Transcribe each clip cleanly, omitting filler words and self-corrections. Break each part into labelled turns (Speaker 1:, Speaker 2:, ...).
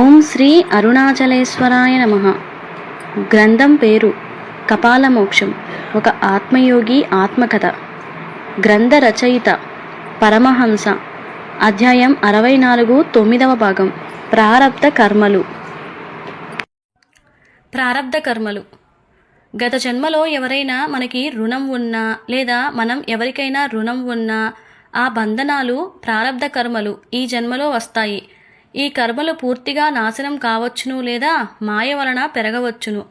Speaker 1: ఓం శ్రీ అరుణాచలేశ్వరాయ నమః. గ్రంథం పేరు కపాలమోక్షం. ఒక ఆత్మయోగి ఆత్మకథ. గ్రంథ రచయిత పరమహంస. అధ్యాయం 64, 9వ భాగం. ప్రారబ్ధ కర్మలు. ప్రారబ్ధ కర్మలు. గత జన్మలో ఎవరైనా మనకి రుణం ఉన్నా లేదా మనం ఎవరికైనా రుణం ఉన్నా ఆ బంధనాలు ప్రారబ్ధ కర్మలు ఈ జన్మలో వస్తాయి. ఈ కర్మలు పూర్తిగా నాశనం కావచ్చును లేదా మాయ వలన పెరగవచ్చును.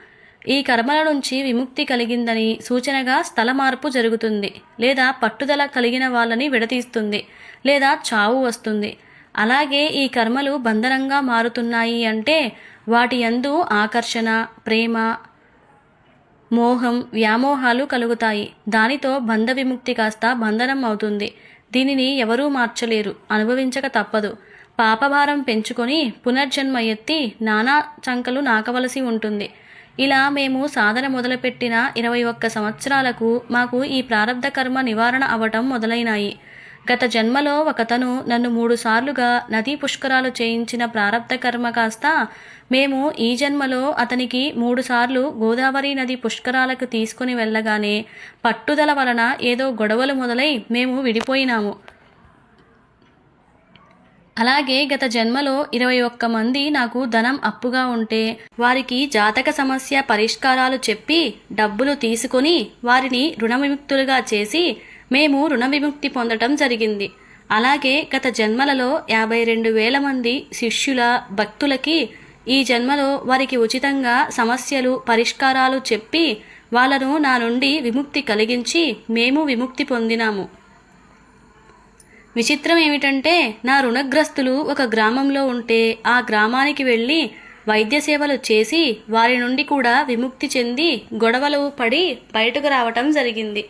Speaker 1: ఈ కర్మల నుంచి విముక్తి కలిగిందని సూచనగా స్థల మార్పు జరుగుతుంది, లేదా పట్టుదల కలిగిన వాళ్ళని విడతీస్తుంది, లేదా చావు వస్తుంది. అలాగే ఈ కర్మలు బంధనంగా మారుతున్నాయి అంటే వాటి యందు ఆకర్షణ, ప్రేమ, మోహం, వ్యామోహాలు కలుగుతాయి. దానితో బంధ విముక్తి కాస్త బంధనం అవుతుంది. దీనిని ఎవరూ మార్చలేరు, అనుభవించక తప్పదు. పాపభారం పెంచుకొని పునర్జన్మ ఎత్తి నానా చంకలు నాకవలసి ఉంటుంది. ఇలా మేము సాధన మొదలుపెట్టిన 21 సంవత్సరాలకు మాకు ఈ ప్రారబ్ధ కర్మ నివారణ అవ్వటం మొదలైనాయి. గత జన్మలో ఒకతను నన్ను 3 సార్లుగా నదీ పుష్కరాలు చేయించిన ప్రారబ్ధ కర్మ కాస్త మేము ఈ జన్మలో అతనికి 3 సార్లు గోదావరి నది పుష్కరాలకు తీసుకుని వెళ్ళగానే పట్టుదల వలన ఏదో గొడవలు మొదలై మేము విడిపోయినాము. అలాగే గత జన్మలో 21 మంది నాకు ధనం అప్పుగా ఉంటే వారికి జాతక సమస్య పరిష్కారాలు చెప్పి డబ్బులు తీసుకొని వారిని రుణ విముక్తులుగా చేసి మేము రుణ విముక్తి పొందటం జరిగింది. అలాగే గత జన్మలలో 52,000 మంది శిష్యుల భక్తులకి ఈ జన్మలో వారికి ఉచితంగా సమస్యలు పరిష్కారాలు చెప్పి వాళ్ళను నా నుండి విముక్తి కలిగించి మేము విముక్తి పొందినాము. విచిత్రం ఏమిటంటే నా రుణగ్రస్తులు ఒక గ్రామంలో ఉంటే ఆ గ్రామానికి వెళ్ళి వైద్య సేవలు చేసి వారి నుండి కూడా విముక్తి చెంది గొడవలు పడి బయటకు రావటం జరిగింది.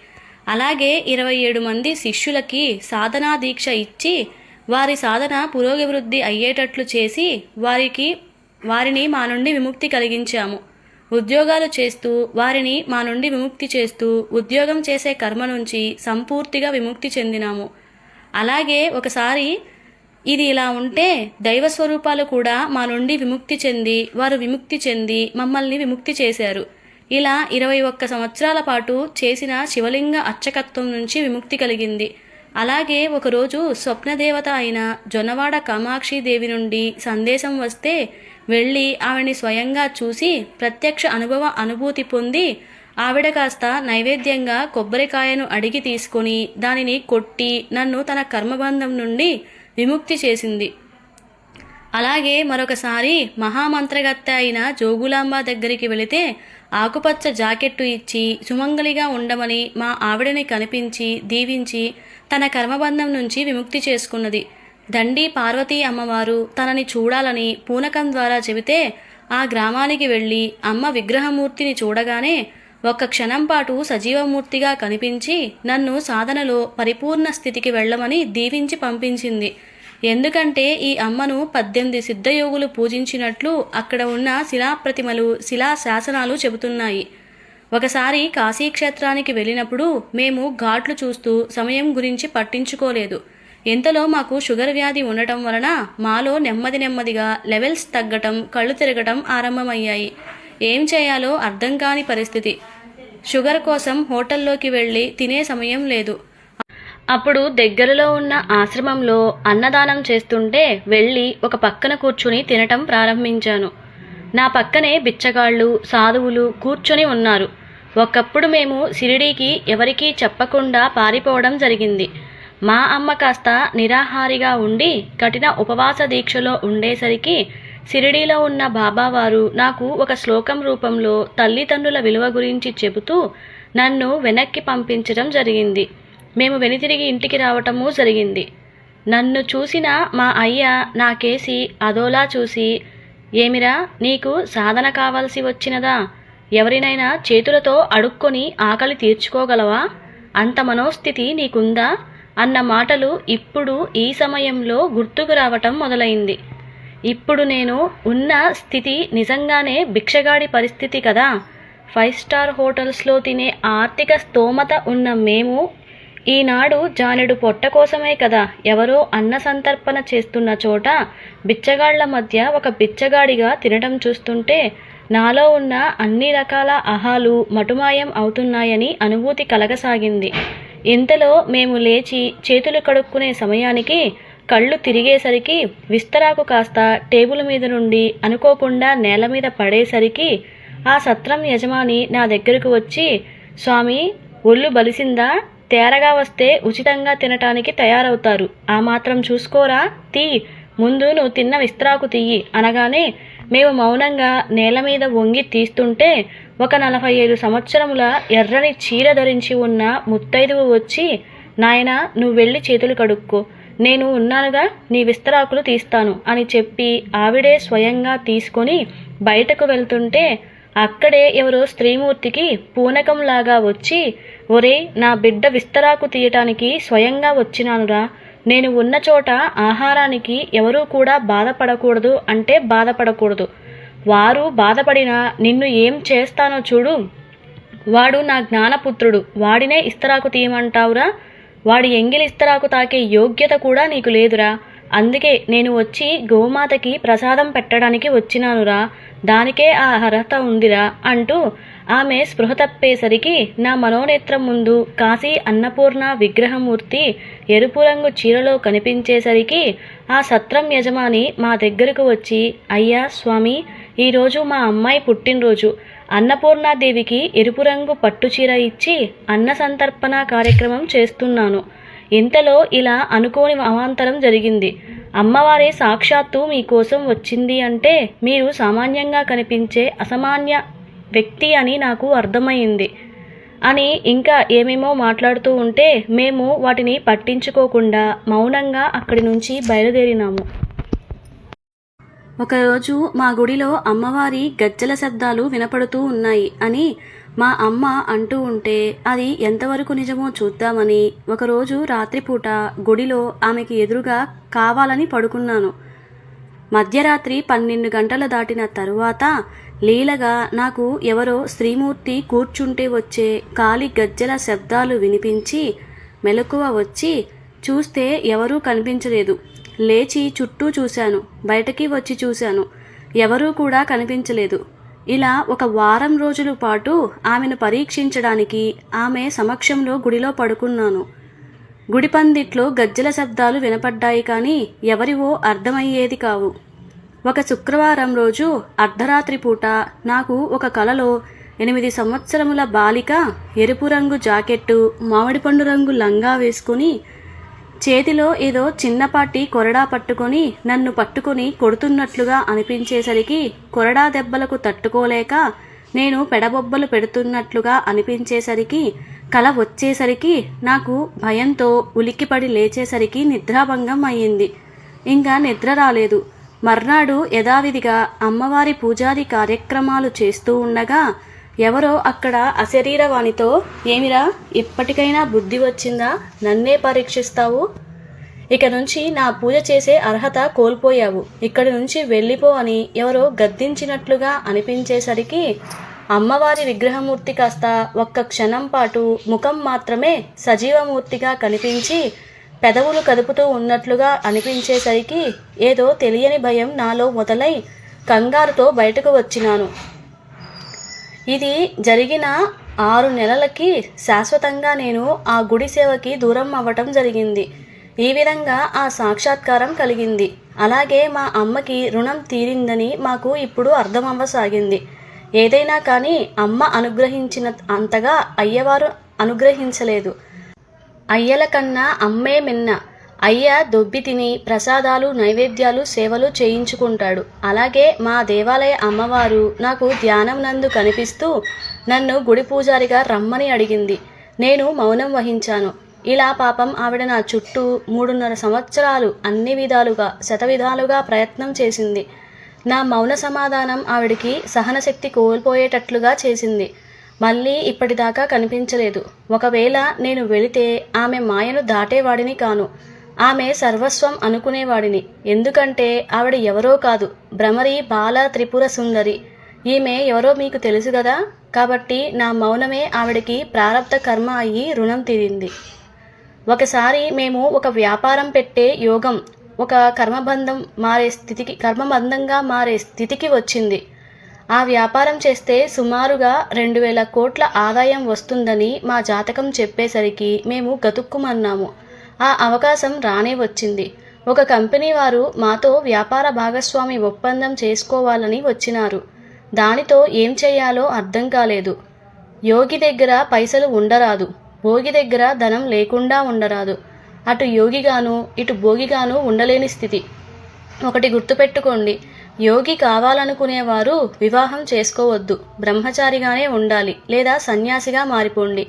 Speaker 1: అలాగే 27 మంది శిష్యులకి సాధనా దీక్ష ఇచ్చి వారి సాధన పురోగవృద్ధి అయ్యేటట్లు చేసి వారిని మా నుండి విముక్తి కలిగించాము. ఉద్యోగాలు చేస్తూ వారిని మా నుండి విముక్తి చేస్తూ ఉద్యోగం చేసే కర్మ నుంచి సంపూర్తిగా విముక్తి చెందినాము. అలాగే ఒకసారి ఇది ఇలా ఉంటే దైవస్వరూపాలు కూడా మా నుండి విముక్తి చెంది వారు విముక్తి చెంది మమ్మల్ని విముక్తి చేశారు. ఇలా 21 సంవత్సరాల పాటు చేసిన శివలింగ అర్చకత్వం నుంచి విముక్తి కలిగింది. అలాగే ఒకరోజు స్వప్నదేవత అయిన జొన్నవాడ కామాక్షిదేవి నుండి సందేశం వస్తే వెళ్ళి ఆవిడని స్వయంగా చూసి ప్రత్యక్ష అనుభూతి పొంది ఆవిడ కాస్త నైవేద్యంగా కొబ్బరికాయను అడిగి తీసుకొని దానిని కొట్టి నన్ను తన కర్మబంధం నుండి విముక్తి చేసింది. అలాగే మరొకసారి మహామంత్రగత్తె అయిన జోగులాంబ దగ్గరికి వెళితే ఆకుపచ్చ జాకెట్టు ఇచ్చి సుమంగళిగా ఉండమని మా ఆవిడని కనిపించి దీవించి తన కర్మబంధం నుంచి విముక్తి చేసుకున్నది. దండి పార్వతీ అమ్మవారు తనని చూడాలని పూనకం ద్వారా చెబితే ఆ గ్రామానికి వెళ్ళి అమ్మ విగ్రహమూర్తిని చూడగానే ఒక్క క్షణం పాటు సజీవమూర్తిగా కనిపించి నన్ను సాధనలో పరిపూర్ణ స్థితికి వెళ్ళమని దీవించి పంపించింది. ఎందుకంటే ఈ అమ్మను 18 సిద్ధయోగులు పూజించినట్లు అక్కడ ఉన్న శిలాప్రతిమలు, శిలా శాసనాలు చెబుతున్నాయి. ఒకసారి కాశీక్షేత్రానికి వెళ్ళినప్పుడు మేము ఘాట్లు చూస్తూ సమయం గురించి పట్టించుకోలేదు. ఇంతలో మాకు షుగర్ వ్యాధి ఉండటం వలన మాలో నెమ్మదిగా లెవెల్స్ తగ్గటం, కళ్ళు తిరగటం ఆరంభమయ్యాయి. ఏం చేయాలో అర్థం కాని పరిస్థితి. షుగర్ కోసం హోటల్లోకి వెళ్ళి తినే సమయం లేదు. అప్పుడు దగ్గరలో ఉన్న ఆశ్రమంలో అన్నదానం చేస్తుంటే వెళ్ళి ఒక పక్కన కూర్చుని తినటం ప్రారంభించాను. నా పక్కనే బిచ్చగాళ్ళు, సాధువులు కూర్చొని ఉన్నారు. ఒకప్పుడు మేము షిరిడీకి ఎవరికీ చెప్పకుండా పారిపోవడం జరిగింది. మా అమ్మ కాస్త నిరాహారిగా ఉండి కఠిన ఉపవాస దీక్షలో ఉండేసరికి షిరిడీలో ఉన్న బాబావారు నాకు ఒక శ్లోకం రూపంలో తల్లిదండ్రుల విలువ గురించి చెబుతూ నన్ను వెనక్కి పంపించడం జరిగింది. మేము వెనుతిరిగి ఇంటికి రావటము జరిగింది. నన్ను చూసిన మా అయ్య నాకేసి అదోలా చూసి, ఏమిరా నీకు సాధన కావాల్సి వచ్చినదా? ఎవరినైనా చేతులతో అడుక్కొని ఆకలి తీర్చుకోగలవా? అంత మనోస్థితి నీకుందా? అన్న మాటలు ఇప్పుడు ఈ సమయంలో గుర్తుకు రావటం మొదలైంది. ఇప్పుడు నేను ఉన్న స్థితి నిజంగానే భిక్షగాడి పరిస్థితి కదా. 5 స్టార్ హోటల్స్లో తినే ఆర్థిక స్తోమత ఉన్న మేము ఈనాడు జానెడు పొట్ట కోసమే కదా ఎవరో అన్న సంతర్పణ చేస్తున్న చోట బిచ్చగాళ్ల మధ్య ఒక బిచ్చగాడిగా తినటం చూస్తుంటే నాలో ఉన్న అన్ని రకాల అహాలు మటుమాయం అవుతున్నాయని అనుభూతి కలగసాగింది. ఇంతలో మేము లేచి చేతులు కడుక్కునే సమయానికి కళ్ళు తిరిగేసరికి విస్తరాకు కాస్త టేబుల్ మీద నుండి అనుకోకుండా నేల మీద పడేసరికి ఆ సత్రం యజమాని నా దగ్గరకు వచ్చి, స్వామి, ఒళ్ళు బలిసిందా? తేరగా వస్తే ఉచితంగా తినటానికి తయారవుతారు. ఆ మాత్రం చూసుకోరా, తీ, ముందు నువ్వు తిన్న విస్తరాకు తీయి అనగానే మేము మౌనంగా నేల మీద వంగి తీస్తుంటే ఒక 45 సంవత్సరముల ఎర్రని చీర ధరించి ఉన్న ముత్తైదువు వచ్చి, నాయనా, నువ్వు వెళ్ళి చేతులు కడుక్కో, నేను ఉన్నానుగా, నీ విస్తరాకులు తీస్తాను అని చెప్పి ఆవిడే స్వయంగా తీసుకొని బయటకు వెళ్తుంటే అక్కడే ఎవరో స్త్రీమూర్తికి పూనకంలాగా వచ్చి, ఒరే, నా బిడ్డ విస్తరాకు తీయటానికి స్వయంగా వచ్చినానురా, నేను ఉన్న చోట ఆహారానికి ఎవరూ కూడా బాధపడకూడదు అంటే బాధపడకూడదు, వారు బాధపడినా నిన్ను ఏం చేస్తానో చూడు, వాడు నా జ్ఞానపుత్రుడు, వాడినే ఇస్తరాకు తీయమంటావురా, వాడి ఎంగిలి ఇస్తరాకు తాకే యోగ్యత కూడా నీకు లేదురా, అందుకే నేను వచ్చి గోమాతకి ప్రసాదం పెట్టడానికి వచ్చినానురా, దానికే ఆ అర్హత ఉందిరా అంటూ ఆమె స్పృహ తప్పేసరికి నా మనోనేత్రం ముందు కాశీ అన్నపూర్ణ విగ్రహమూర్తి ఎరుపు రంగు చీరలో కనిపించేసరికి ఆ సత్రం యజమాని మా దగ్గరకు వచ్చి, అయ్యా స్వామి, ఈరోజు మా అమ్మాయి పుట్టినరోజు, అన్నపూర్ణాదేవికి ఎరుపు రంగు పట్టుచీర ఇచ్చి అన్న సంతర్పణ కార్యక్రమం చేస్తున్నాను. ఇంతలో ఇలా అనుకోని అవాంతరం జరిగింది. అమ్మవారే సాక్షాత్తు మీకోసం వచ్చింది అంటే మీరు సామాన్యంగా కనిపించే అసామాన్య వ్యక్తి అని నాకు అర్థమైంది అని ఇంకా ఏమేమో మాట్లాడుతూ ఉంటే మేము వాటిని పట్టించుకోకుండా మౌనంగా అక్కడి నుంచి బయలుదేరినాము. ఒకరోజు మా గుడిలో అమ్మవారి గజ్జల శబ్దాలు వినపడుతూ ఉన్నాయి అని మా అమ్మ అంటూ ఉంటే అది ఎంతవరకు నిజమో చూద్దామని ఒకరోజు రాత్రిపూట గుడిలో ఆమెకి ఎదురుగా కావాలని పడుకున్నాను. మధ్యరాత్రి 12 గంటలు దాటిన తరువాత లీలగా నాకు ఎవరో స్త్రీమూర్తి కూర్చుంటే వచ్చే కాలి గజ్జల శబ్దాలు వినిపించి మెలకువ వచ్చి చూస్తే ఎవరూ కనిపించలేదు. లేచి చుట్టూ చూశాను, బయటకి వచ్చి చూశాను, ఎవరూ కూడా కనిపించలేదు. ఇలా ఒక వారం రోజుల పాటు ఆమెను పరీక్షించడానికి ఆమె సమక్షంలో గుడిలో పడుకున్నాను. గుడి పందిట్లో గజ్జల శబ్దాలు వినపడ్డాయి కానీ ఎవరివో అర్థమయ్యేది కావు. ఒక శుక్రవారం రోజు అర్ధరాత్రి పూట నాకు ఒక కలలో 8 సంవత్సరముల బాలిక ఎరుపు రంగు జాకెట్టు, మామిడి పండు రంగు లంగా వేసుకుని చేతిలో ఏదో చిన్నపాటి కొరడా పట్టుకొని నన్ను పట్టుకొని కొడుతున్నట్లుగా అనిపించేసరికి కొరడా దెబ్బలకు తట్టుకోలేక నేను పెడబొబ్బలు పెడుతున్నట్లుగా అనిపించేసరికి కల వచ్చేసరికి నాకు భయంతో ఉలిక్కిపడి లేచేసరికి నిద్రాభంగం అయ్యింది. ఇంకా నిద్ర రాలేదు. మర్నాడు యథావిధిగా అమ్మవారి పూజాది కార్యక్రమాలు చేస్తూ ఉండగా ఎవరో అక్కడ అశరీరవాణితో, ఏమిరా, ఇప్పటికైనా బుద్ధి వచ్చిందా? నన్నే పరీక్షిస్తావు? ఇక నుంచి నా పూజ చేసే అర్హత కోల్పోయావు, ఇక్కడి నుంచి వెళ్ళిపో అని ఎవరో గద్దించినట్లుగా అనిపించేసరికి అమ్మవారి విగ్రహమూర్తి కాస్త ఒక్క క్షణం పాటు ముఖం మాత్రమే సజీవమూర్తిగా కనిపించి పెదవులు కదుపుతూ ఉన్నట్లుగా అనిపించేసరికి ఏదో తెలియని భయం నాలో మొదలై కంగారుతో బయటకు వచ్చినాను. ఇది జరిగిన 6 నెలలకి శాశ్వతంగా నేను ఆ గుడి సేవకి దూరం అవ్వటం జరిగింది. ఈ విధంగా ఆ సాక్షాత్కారం కలిగింది. అలాగే మా అమ్మకి రుణం తీరిందని మాకు ఇప్పుడు అర్థమవ్వసాగింది. ఏదైనా కానీ అమ్మ అనుగ్రహించిన అంతగా అయ్యవారు అనుగ్రహించలేదు. అయ్యల కన్నా అమ్మే మిన్న. అయ్య దొబ్బి తిని ప్రసాదాలు, నైవేద్యాలు, సేవలు చేయించుకుంటాడు. అలాగే మా దేవాలయ అమ్మవారు నాకు ధ్యానం నందు కనిపిస్తూ నన్ను గుడి పూజారిగా రమ్మని అడిగింది. నేను మౌనం వహించాను. ఇలా పాపం ఆవిడ నా చుట్టూ 3.5 సంవత్సరాలు అన్ని విధాలుగా శతవిధాలుగా ప్రయత్నం చేసింది. నా మౌన సమాధానం ఆవిడికి సహనశక్తి కోల్పోయేటట్లుగా చేసింది. మళ్ళీ ఇప్పటిదాకా కనిపించలేదు. ఒకవేళ నేను వెళితే ఆమె మాయను దాటేవాడిని కాను. ఆమె సర్వస్వం అనుకునేవాడిని. ఎందుకంటే ఆవిడ ఎవరో కాదు, భ్రమరి బాల త్రిపుర సుందరి. ఈమె ఎవరో మీకు తెలుసు కదా. కాబట్టి నా మౌనమే ఆవిడకి ప్రారబ్ధ కర్మ అయ్యి రుణం తీరింది. ఒకసారి మేము ఒక వ్యాపారం పెట్టే యోగం ఒక కర్మబంధంగా మారే స్థితికి వచ్చింది. ఆ వ్యాపారం చేస్తే సుమారుగా 2000 కోట్ల ఆదాయం వస్తుందని మా జాతకం చెప్పేసరికి మేము గతుక్కుమన్నాము. ఆ అవకాశం రానే వచ్చింది. ఒక కంపెనీ వారు మాతో వ్యాపార భాగస్వామి ఒప్పందం చేసుకోవాలని వచ్చినారు. దానితో ఏం చేయాలో అర్థం కాలేదు. యోగి దగ్గర పైసలు ఉండరాదు, భోగి దగ్గర ధనం లేకుండా ఉండరాదు. అటు యోగిగాను ఇటు భోగిగాను ఉండలేని స్థితి. ఒకటి గుర్తుపెట్టుకోండి, యోగి కావాలనుకునేవారు వివాహం చేసుకోవద్దు, బ్రహ్మచారిగానే ఉండాలి లేదా సన్యాసిగా మారిపోండి.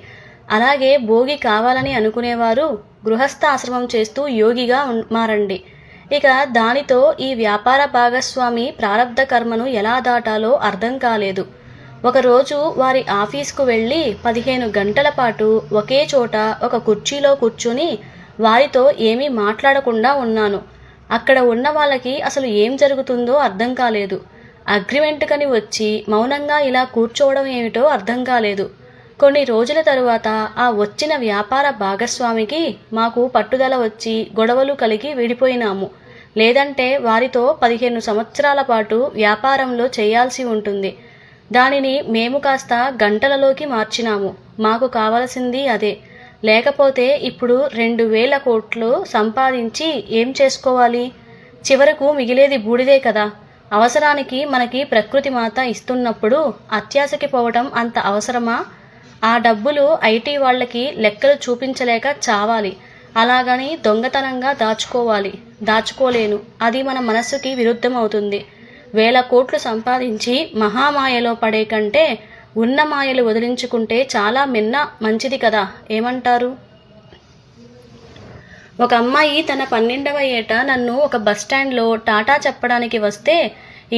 Speaker 1: అలాగే భోగి కావాలని అనుకునేవారు గృహస్థ ఆశ్రమం చేస్తూ యోగిగా మారండి. ఇక దానితో ఈ వ్యాపార భాగస్వామి ప్రారబ్ధ కర్మను ఎలా దాటాలో అర్థం కాలేదు. ఒకరోజు వారి ఆఫీస్కు వెళ్ళి 15 గంటల పాటు ఒకే చోట ఒక కుర్చీలో కూర్చుని వారితో ఏమీ మాట్లాడకుండా ఉన్నాను. అక్కడ ఉన్న వాళ్ళకి అసలు ఏం జరుగుతుందో అర్థం కాలేదు. అగ్రిమెంట్ కని వచ్చి మౌనంగా ఇలా కూర్చోవడం ఏమిటో అర్థం కాలేదు. కొన్ని రోజుల తరువాత ఆ వచ్చిన వ్యాపార భాగస్వామికి మాకు పట్టుదల వచ్చి గొడవలు కలిగి విడిపోయినాము. లేదంటే వారితో 15 సంవత్సరాల పాటు వ్యాపారంలో చేయాల్సి ఉంటుంది. దానిని మేము కాస్త గంటలలోకి మార్చినాము. మాకు కావలసింది అదే. లేకపోతే ఇప్పుడు 2000 కోట్లు సంపాదించి ఏం చేసుకోవాలి? చివరకు మిగిలేది బూడిదే కదా. అవసరానికి మనకి ప్రకృతి మాత ఇస్తున్నప్పుడు అత్యాశకి పోవటం అంత అవసరమా? ఆ డబ్బులు ఐటీ వాళ్ళకి లెక్కలు చూపించలేక చావాలి. అలాగని దొంగతనంగా దాచుకోలేను. అది మన మనస్సుకి విరుద్ధం అవుతుంది. 1000 కోట్లు సంపాదించి మహామాయలో పడే కంటే ఉన్న మాయలు వదిలించుకుంటే చాలా మంచిది కదా, ఏమంటారు? ఒక అమ్మాయి తన 12వ ఏట నన్ను ఒక బస్టాండ్లో టాటా చెప్పడానికి వస్తే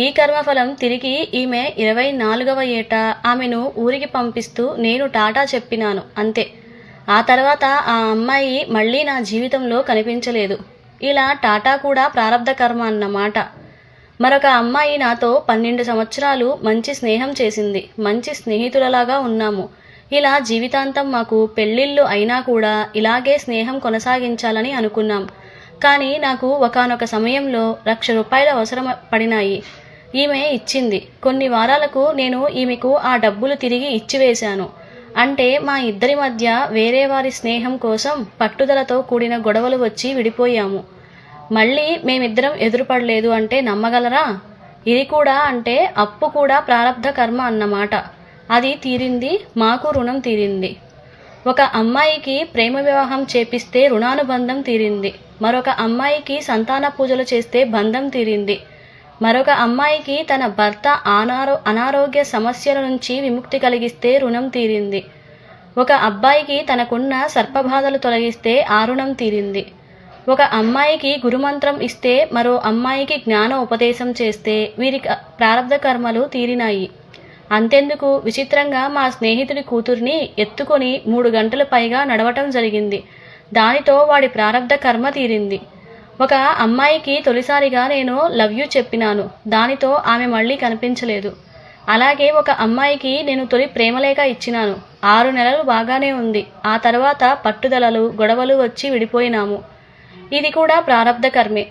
Speaker 1: ఈ కర్మఫలం తిరిగి ఈమె 24వ ఏట ఆమెను ఊరికి పంపిస్తూ నేను టాటా చెప్పినాను, అంతే. ఆ తర్వాత ఆ అమ్మాయి మళ్ళీ నా జీవితంలో కనిపించలేదు. ఇలా టాటా కూడా ప్రారబ్ధ కర్మ అన్నమాట. మరొక అమ్మాయి నాతో 12 సంవత్సరాలు మంచి స్నేహం చేసింది. మంచి స్నేహితులలాగా ఉన్నాము. ఇలా జీవితాంతం మాకు పెళ్ళిళ్ళు అయినా కూడా ఇలాగే స్నేహం కొనసాగించాలని అనుకున్నాం. కానీ నాకు ఒకానొక సమయంలో 1,00,000 రూపాయలు అవసరం పడినాయి. ఈమె ఇచ్చింది. కొన్ని వారాలకు నేను ఈమెకు ఆ డబ్బులు తిరిగి ఇచ్చివేశాను. అంటే మా ఇద్దరి మధ్య వేరే వారి స్నేహం కోసం పట్టుదలతో కూడిన గొడవలు వచ్చి విడిపోయాము. మళ్ళీ మేమిద్దరం ఎదురుపడలేదు అంటే నమ్మగలరా? ఇది కూడా అంటే అప్పు కూడా ప్రారబ్ధ కర్మ అన్నమాట. అది తీరింది, మాకు రుణం తీరింది. ఒక అమ్మాయికి ప్రేమ వివాహం చేపిస్తే రుణానుబంధం తీరింది. మరొక అమ్మాయికి సంతాన పూజలు చేస్తే బంధం తీరింది. మరొక అమ్మాయికి తన భర్త అనారోగ్య సమస్యల నుంచి విముక్తి కలిగిస్తే రుణం తీరింది. ఒక అబ్బాయికి తనకున్న సర్పబాధలు తొలగిస్తే ఆ రుణం తీరింది. ఒక అమ్మాయికి గురుమంత్రం ఇస్తే మరో అమ్మాయికి జ్ఞాన ఉపదేశం చేస్తే వీరి ప్రారబ్ధ కర్మలు తీరినాయి. అంతెందుకు, విచిత్రంగా మా స్నేహితుడి కూతుర్ని ఎత్తుకొని 3 గంటలు పైగా నడవటం జరిగింది. దానితో వాడి ప్రారబ్ధ కర్మ తీరింది. ఒక అమ్మాయికి తొలిసారిగా నేను లవ్ యూ చెప్పినాను. దానితో ఆమె మళ్ళీ కనిపించలేదు. అలాగే ఒక అమ్మాయికి నేను తొలి ప్రేమలేఖ ఇచ్చినాను. 6 నెలలు బాగానే ఉంది. ఆ తర్వాత పట్టుదలలు గొడవలు వచ్చి విడిపోయినాము. ఇది కూడా ప్రారబ్ధ కర్మే.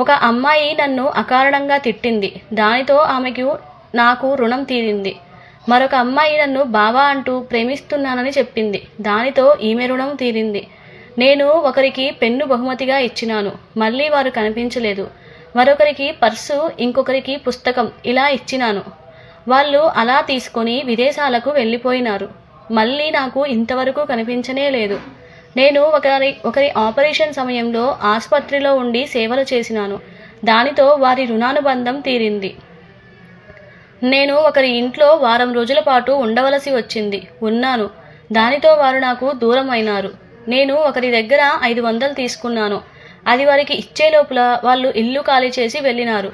Speaker 1: ఒక అమ్మాయి నన్ను అకారణంగా తిట్టింది. దానితో ఆమెకు నాకు రుణం తీరింది. మరొక అమ్మాయి నన్ను బావా అంటూ ప్రేమిస్తున్నానని చెప్పింది. దానితో ఈమె రుణం తీరింది. నేను ఒకరికి పెన్ను బహుమతిగా ఇచ్చినాను. మళ్ళీ వారు కనిపించలేదు. మరొకరికి పర్సు, ఇంకొకరికి పుస్తకం ఇలా ఇచ్చినాను. వాళ్ళు అలా తీసుకొని విదేశాలకు వెళ్ళిపోయినారు. మళ్ళీ నాకు ఇంతవరకు కనిపించనే లేదు. నేను ఒకరి ఆపరేషన్ సమయంలో ఆసుపత్రిలో ఉండి సేవలు చేసినాను. దానితో వారి రుణానుబంధం తీరింది. నేను ఒకరి ఇంట్లో వారం రోజుల పాటు ఉండవలసి వచ్చింది. ఉన్నాను. దానితో వారు నాకు దూరం అయినారు. నేను ఒకరి దగ్గర 500 తీసుకున్నాను. అది వారికి ఇచ్చే లోపల వాళ్ళు ఇల్లు ఖాళీ చేసి వెళ్ళినారు.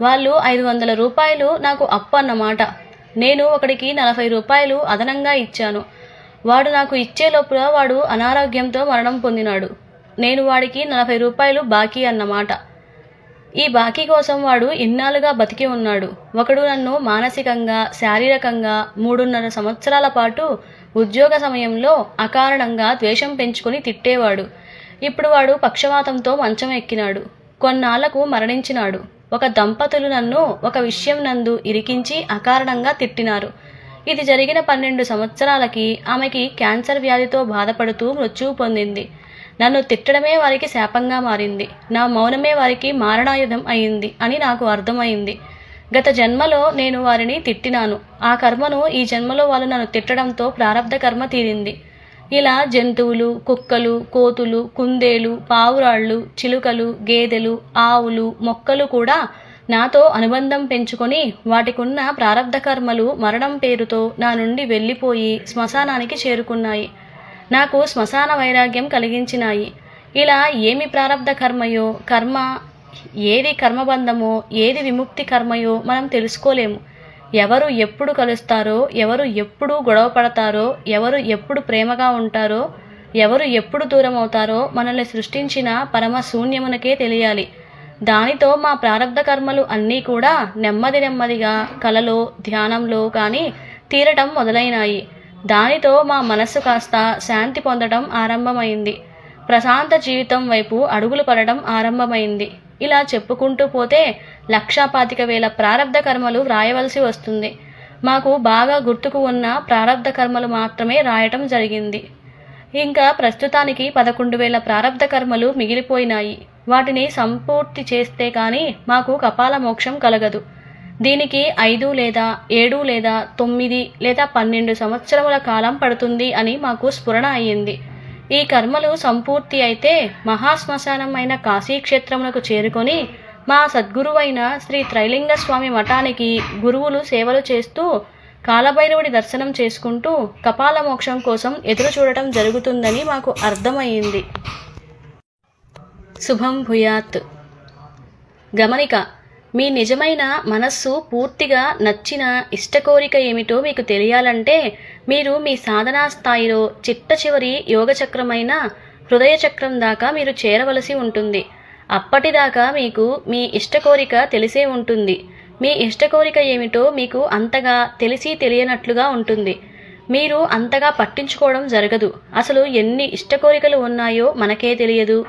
Speaker 1: వాళ్ళు 500 రూపాయలు నాకు అప్పు అన్నమాట. నేను ఒకడికి 40 రూపాయలు అదనంగా ఇచ్చాను. వాడు నాకు ఇచ్చే లోపల వాడు అనారోగ్యంతో మరణం పొందినాడు. నేను వాడికి 40 రూపాయలు బాకీ అన్నమాట. ఈ బాకీ కోసం వాడు ఇన్నాళ్ళుగా బతికి ఉన్నాడు. ఒకడు నన్ను మానసికంగా, శారీరకంగా 3.5 సంవత్సరాల పాటు ఉద్యోగ సమయంలో అకారణంగా ద్వేషం పెంచుకొని తిట్టేవాడు. ఇప్పుడు వాడు పక్షవాతంతో మంచం ఎక్కినాడు. కొన్నాళ్లకు మరణించినాడు. ఒక దంపతులు నన్ను ఒక విషయం నందు ఇరికించి అకారణంగా తిట్టినారు. ఇది జరిగిన 12 సంవత్సరాలకి ఆమెకి క్యాన్సర్ వ్యాధితో బాధపడుతూ మృత్యువు పొందింది. నన్ను తిట్టడమే వారికి శాపంగా మారింది. నా మౌనమే వారికి మారణాయుధం అయింది అని నాకు అర్థమైంది. గత జన్మలో నేను వారిని తిట్టినాను. ఆ కర్మను ఈ జన్మలో వాళ్ళు నన్ను తిట్టడంతో ప్రారబ్ధ కర్మ తీరింది. ఇలా జంతువులు, కుక్కలు, కోతులు, కుందేలు, పావురాళ్ళు, చిలుకలు, గేదెలు, ఆవులు, మొక్కలు కూడా నాతో అనుబంధం పెంచుకొని వాటికున్న ప్రారబ్ధ కర్మలు మరణం పేరుతో నా నుండి వెళ్ళిపోయి శ్మశానానికి చేరుకున్నాయి. నాకు శ్మశాన వైరాగ్యం కలిగించినాయి. ఇలా ఏమి ప్రారబ్ధ కర్మయో, ఏది కర్మబంధమో, ఏది విముక్తి కర్మయో మనం తెలుసుకోలేము. ఎవరు ఎప్పుడు కలుస్తారో, ఎవరు ఎప్పుడు గొడవ పడతారో, ఎవరు ఎప్పుడు ప్రేమగా ఉంటారో, ఎవరు ఎప్పుడు దూరం అవుతారో మనల్ని సృష్టించిన పరమ శూన్యమునకే తెలియాలి. దానితో మా ప్రారబ్ధ కర్మలు అన్నీ కూడా నెమ్మదిగా కలలో, ధ్యానంలో కానీ తీరటం మొదలైనాయి. దానితో మా మనస్సు కాస్త శాంతి పొందడం ఆరంభమైంది. ప్రశాంత జీవితం వైపు అడుగులు పడడం ఆరంభమైంది. ఇలా చెప్పుకుంటూ పోతే 1,25,000 ప్రారబ్ధ కర్మలు వ్రాయవలసి వస్తుంది. మాకు బాగా గుర్తుకు ఉన్న ప్రారబ్ధ కర్మలు మాత్రమే రాయటం జరిగింది. ఇంకా ప్రస్తుతానికి 11,000 ప్రారబ్ధ కర్మలు మిగిలిపోయినాయి. వాటిని సంపూర్తి చేస్తే కానీ మాకు కపాల మోక్షం కలగదు. దీనికి 5 లేదా 7 లేదా 9 లేదా 12 సంవత్సరముల కాలం పడుతుంది అని మాకు స్ఫురణ అయ్యింది. ఈ కర్మలు సంపూర్తి అయితే మహాశ్మశానం అయిన కాశీక్షేత్రమునకు చేరుకొని మా సద్గురువైన శ్రీ త్రైలింగ స్వామి మఠానికి గురువులు సేవలు చేస్తూ కాలభైరవుడి దర్శనం చేసుకుంటూ కపాల మోక్షం కోసం ఎదురు చూడటం జరుగుతుందని మాకు అర్థమయ్యింది. శుభం భూయాత్. గమనిక: మీ నిజమైన మనస్సు పూర్తిగా నచ్చిన ఇష్టకోరిక ఏమిటో మీకు తెలియాలంటే మీరు మీ సాధనా స్థాయిలో చిట్ట చివరి యోగచక్రమైన హృదయ చక్రం దాకా మీరు చేరవలసి ఉంటుంది. అప్పటిదాకా మీకు మీ ఇష్టకోరిక తెలిసే ఉంటుంది. మీ ఇష్టకోరిక ఏమిటో మీకు అంతగా తెలియనట్లుగా ఉంటుంది. మీరు అంతగా పట్టించుకోవడం జరగదు. అసలు ఎన్ని ఇష్టకోరికలు ఉన్నాయో మనకే తెలియదు.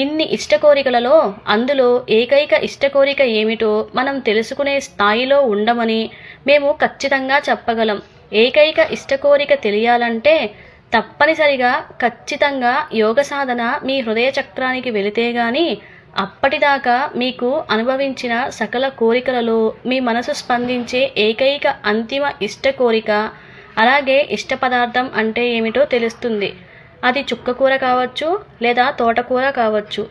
Speaker 1: ఇన్ని ఇష్టకోరికలలో అందులో ఏకైక ఇష్టకోరిక ఏమిటో మనం తెలుసుకునే స్థాయిలో ఉండమని మేము ఖచ్చితంగా చెప్పగలం. ఏకైక ఇష్టకోరిక తెలియాలంటే తప్పనిసరిగా ఖచ్చితంగా యోగ సాధన మీ హృదయ చక్రానికి వెళితే గాని అప్పటిదాకా మీకు అనుభవించిన సకల కోరికలలో మీ మనసు స్పందించే ఏకైక అంతిమ ఇష్ట కోరిక, అలాగే ఇష్ట పదార్థం అంటే ఏమిటో తెలుస్తుంది. అది చుక్కకూర కావచ్చు, లేదా తోటకూర కావచ్చు.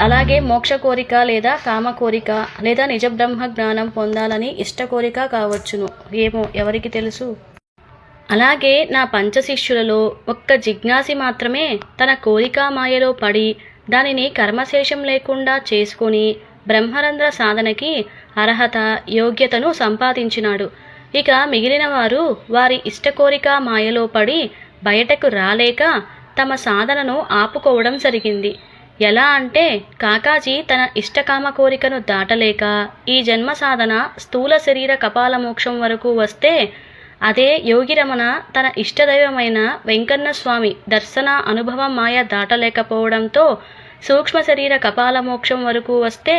Speaker 1: అలాగే మోక్ష కోరిక లేదా కామ కోరిక లేదా నిజ బ్రహ్మ జ్ఞానం పొందాలని ఇష్ట కోరిక కావచ్చును. ఏమో ఎవరికి తెలుసు. అలాగే నా పంచశిష్యులలో ఒక్క జిజ్ఞాసి మాత్రమే తన కోరికా మాయలో పడి దానిని కర్మశేషం లేకుండా చేసుకొని బ్రహ్మరంధ్ర సాధనకి అర్హత, యోగ్యతను సంపాదించినాడు. ఇక మిగిలిన వారు వారి ఇష్టకోరిక మాయలో పడి బయటకు రాలేక తమ సాధనను ఆపుకోవడం జరిగింది. ఎలా అంటే కాకాజీ తన ఇష్టకామ కోరికను దాటలేక ఈ జన్మ సాధన స్థూల శరీర కపాల మోక్షం వరకు వస్తే, అదే యోగిరమణ తన ఇష్టదైవమైన వెంకన్న స్వామి దర్శన అనుభవ మాయ దాటలేకపోవడంతో సూక్ష్మ శరీర కపాల మోక్షం వరకు వస్తే,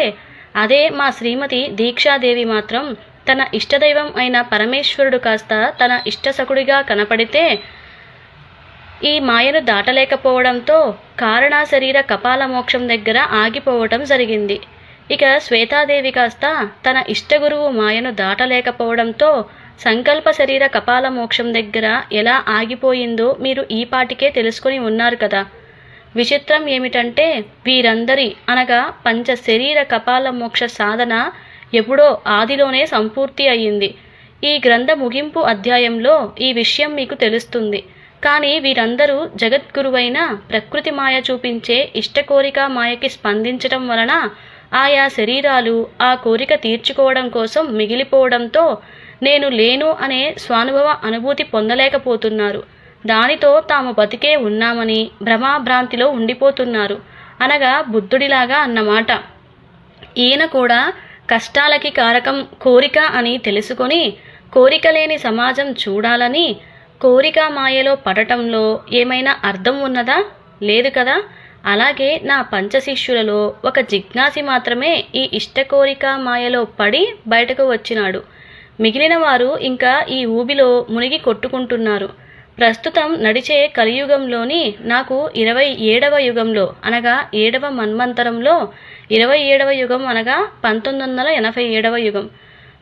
Speaker 1: అదే మా శ్రీమతి దీక్షాదేవి మాత్రం తన ఇష్టదైవం అయిన పరమేశ్వరుడు కాస్త తన ఇష్టసకుడిగా కనపడితే ఈ మాయను దాటలేకపోవడంతో కారణ శరీర కపాల మోక్షం దగ్గర ఆగిపోవటం జరిగింది. ఇక శ్వేతాదేవి కాస్త తన ఇష్టగురువు మాయను దాటలేకపోవడంతో సంకల్ప శరీర కపాల మోక్షం దగ్గర ఎలా ఆగిపోయిందో మీరు ఈ పాటికే తెలుసుకొని ఉన్నారు కదా. విచిత్రం ఏమిటంటే వీరందరి అనగా పంచ శరీర కపాల మోక్ష సాధన ఎప్పుడో ఆదిలోనే సంపూర్తి అయ్యింది. ఈ గ్రంథ ముగింపు అధ్యాయంలో ఈ విషయం మీకు తెలుస్తుంది. కానీ వీరందరూ జగద్గురువైన ప్రకృతి మాయ చూపించే ఇష్టకోరిక మాయకి స్పందించటం వలన ఆయా శరీరాలు ఆ కోరిక తీర్చుకోవడం కోసం మిగిలిపోవడంతో నేను లేను అనే స్వానుభవ అనుభూతి పొందలేకపోతున్నారు. దానితో తాము బతికే ఉన్నామని భ్రమాభ్రాంతిలో ఉండిపోతున్నారు. అనగా బుద్ధుడిలాగా అన్నమాట. ఈయన కూడా కష్టాలకి కారకం కోరిక అని తెలుసుకొని కోరిక లేని సమాజం చూడాలని కోరిక మాయలో పడటంలో ఏమైనా అర్థం ఉన్నదా? లేదు కదా. అలాగే నా పంచశిష్యులలో ఒక జిజ్ఞాసి మాత్రమే ఈ ఇష్టకోరిక మాయలో పడి బయటకు వచ్చినాడు. మిగిలిన వారు ఇంకా ఈ ఊబిలో మునిగి కొట్టుకుంటున్నారు. ప్రస్తుతం నడిచే కలియుగంలోని నాకు 27వ యుగంలో అనగా 7వ మన్వంతరంలో 27వ యుగం అనగా 1987వ యుగం,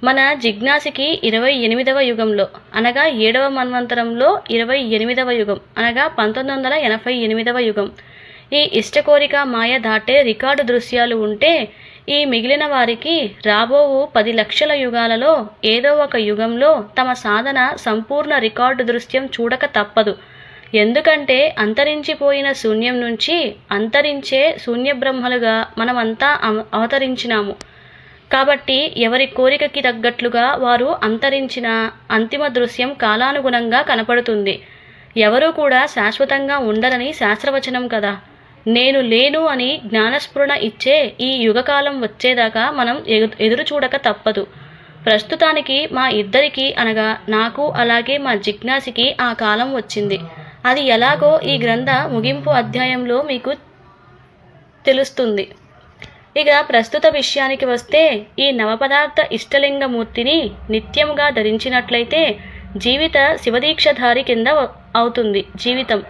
Speaker 1: మన జిజ్ఞాసికి 28వ యుగంలో అనగా 7వ మన్వంతరంలో 28వ యుగం అనగా 1988వ యుగం. ఈ ఇష్టకోరిక మాయ దాటే రికార్డు దృశ్యాలు ఉంటే ఈ మిగిలిన వారికి రాబోవు 10 లక్షల యుగాలలో ఏదో ఒక యుగంలో తమ సాధన సంపూర్ణ రికార్డు దృశ్యం చూడక తప్పదు. ఎందుకంటే అంతరించిపోయిన శూన్యం నుంచి అంతరించే శూన్యబ్రహ్మలుగా మనమంతా అవతరించినాము. కాబట్టి ఎవరి కోరికకి తగ్గట్లుగా వారు అంతరించిన అంతిమ దృశ్యం కాలానుగుణంగా కనపడుతుంది. ఎవరూ కూడా శాశ్వతంగా ఉండరని శాస్త్రవచనం కదా. నేను లేను అని జ్ఞానస్ఫురణ ఇచ్చే ఈ యుగకాలం వచ్చేదాకా మనం ఎదురు చూడక తప్పదు. ప్రస్తుతానికి మా ఇద్దరికి అనగా నాకు అలాగే మా జిజ్ఞాసికి ఆ కాలం వచ్చింది. అది ఎలాగో ఈ గ్రంథ ముగింపు అధ్యాయంలో మీకు తెలుస్తుంది. ఇక ప్రస్తుత విషయానికి వస్తే ఈ నవపదార్థ ఇష్టలింగమూర్తిని నిత్యముగా ధరించినట్లయితే జీవిత శివదీక్షధారి కింద అవుతుంది. జీవితం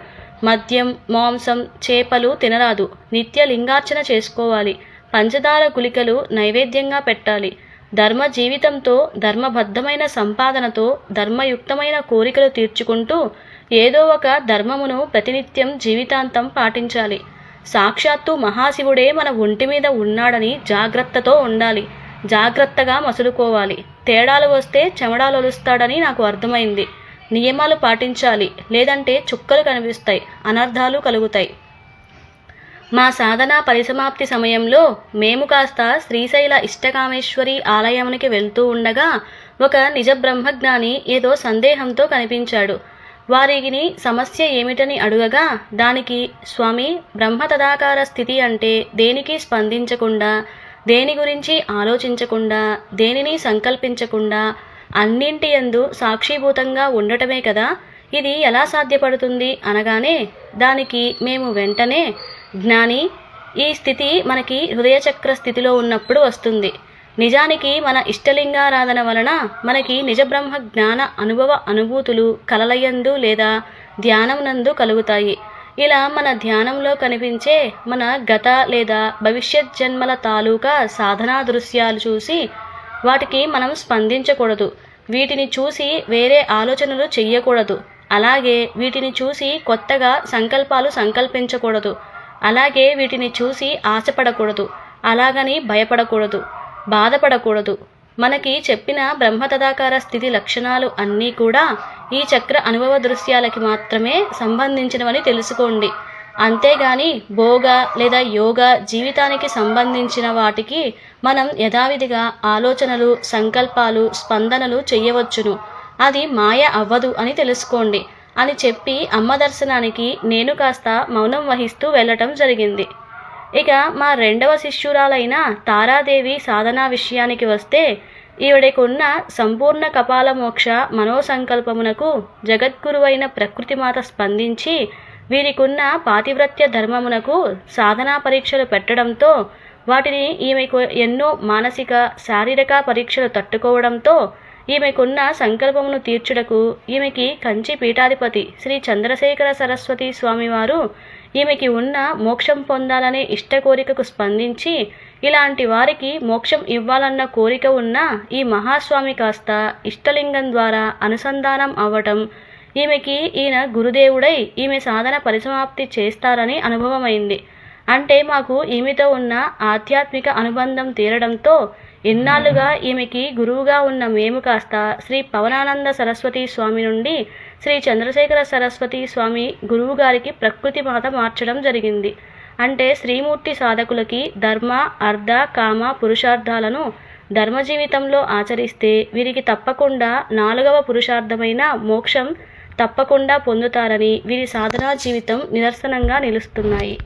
Speaker 1: మద్యం, మాంసం, చేపలు తినరాదు. నిత్య లింగార్చన చేసుకోవాలి. పంచదార గుళికలు నైవేద్యంగా పెట్టాలి. ధర్మ జీవితంతో ధర్మబద్ధమైన సంపాదనతో ధర్మయుక్తమైన కోరికలు తీర్చుకుంటూ ఏదో ఒక ధర్మమును ప్రతినిత్యం జీవితాంతం పాటించాలి. సాక్షాత్తు మహాశివుడే మన ఒంటి మీద ఉన్నాడని జాగ్రత్తతో ఉండాలి. జాగ్రత్తగా మసులుకోవాలి. తేడాలు వస్తే చెమడాలొలుస్తాడని నాకు అర్థమైంది. నియమాలు పాటించాలి, లేదంటే చుక్కలు కనిపిస్తాయి, అనర్థాలు కలుగుతాయి. మా సాధనా పరిసమాప్తి సమయంలో మేము కాస్త శ్రీశైల ఇష్టకామేశ్వరి ఆలయానికి వెళ్తూ ఉండగా ఒక నిజ బ్రహ్మజ్ఞాని ఏదో సందేహంతో కనిపించాడు. వారిని సమస్య ఏమిటని అడుగగా దానికి, స్వామి, బ్రహ్మ తదాకార స్థితి అంటే దేనికి స్పందించకుండా, దేని గురించి ఆలోచించకుండా, దేనిని సంకల్పించకుండా అన్నింటి యందు సాక్షిభూతంగా ఉండటమే కదా. ఇది ఎలా సాధ్యపడుతుంది అనగానే దానికి మేము వెంటనే, జ్ఞాని, ఈ స్థితి మనకి హృదయచక్ర స్థితిలో ఉన్నప్పుడు వస్తుంది. నిజానికి మన ఇష్టలింగారాధన వలన మనకి నిజబ్రహ్మ జ్ఞాన అనుభూతులు కలలయందు లేదా ధ్యానమునందు కలుగుతాయి. ఇలా మన ధ్యానంలో కనిపించే మన గత లేదా భవిష్యత్ జన్మల తాలూకా సాధనా దృశ్యాలు చూసి వాటికి మనం స్పందించకూడదు. వీటిని చూసి వేరే ఆలోచనలు చెయ్యకూడదు. అలాగే వీటిని చూసి కొత్తగా సంకల్పాలు సంకల్పించకూడదు. అలాగే వీటిని చూసి ఆశపడకూడదు. అలాగని భయపడకూడదు, బాధపడకూడదు. మనకి చెప్పిన బ్రహ్మతదాకార స్థితి లక్షణాలు అన్నీ కూడా ఈ చక్ర అనుభవ దృశ్యాలకి మాత్రమే సంబంధించినవని తెలుసుకోండి. అంతేగాని భోగ లేదా యోగ జీవితానికి సంబంధించిన వాటికి మనం యథావిధిగా ఆలోచనలు, సంకల్పాలు, స్పందనలు చెయ్యవచ్చును. అది మాయ అవ్వదు అని తెలుసుకోండి అని చెప్పి అమ్మ దర్శనానికి నేను కాస్త మౌనం వహిస్తూ వెళ్ళటం జరిగింది. ఇక మా రెండవ శిష్యురాలైన తారాదేవి సాధనా విషయానికి వస్తే ఈవిడకున్న సంపూర్ణ కపాల మోక్ష మనోసంకల్పమునకు జగద్గురువైన ప్రకృతిమాత స్పందించి వీరికున్న పాతివ్రత్య ధర్మమునకు సాధనా పరీక్షలు పెట్టడంతో వాటిని ఈమెకు ఎన్నో మానసిక శారీరక పరీక్షలు తట్టుకోవడంతో ఈమెకున్న సంకల్పమును తీర్చుటకు ఈమెకి కంచి పీఠాధిపతి శ్రీ చంద్రశేఖర సరస్వతి స్వామివారు ఈమెకి ఉన్న మోక్షం పొందాలనే ఇష్ట కోరికకు స్పందించి ఇలాంటి వారికి మోక్షం ఇవ్వాలన్న కోరిక ఉన్న ఈ మహాస్వామి కాస్త ఇష్టలింగం ద్వారా అనుసంధానం అవ్వటం, ఈమెకి ఈయన గురుదేవుడై ఈమె సాధన పరిసమాప్తి చేస్తారని అనుభవమైంది. అంటే మాకు ఈమెతో ఉన్న ఆధ్యాత్మిక అనుబంధం తీరడంతో ఇన్నాళ్లుగా ఈమెకి గురువుగా ఉన్న మేము కాస్త శ్రీ పవనానంద సరస్వతి స్వామి నుండి శ్రీ చంద్రశేఖర సరస్వతి స్వామి గురువుగారికి ప్రకృతి మాత మార్చడం జరిగింది. అంటే శ్రీమూర్తి సాధకులకి ధర్మ, అర్థ, కామ, పురుషార్థాలను ధర్మ జీవితంలో ఆచరిస్తే వీరికి తప్పకుండా 4వ పురుషార్థమైన మోక్షం తప్పకుండా పొందుతారని వీరి సాధనా జీవితం నిదర్శనంగా నిలుస్తున్నాయి.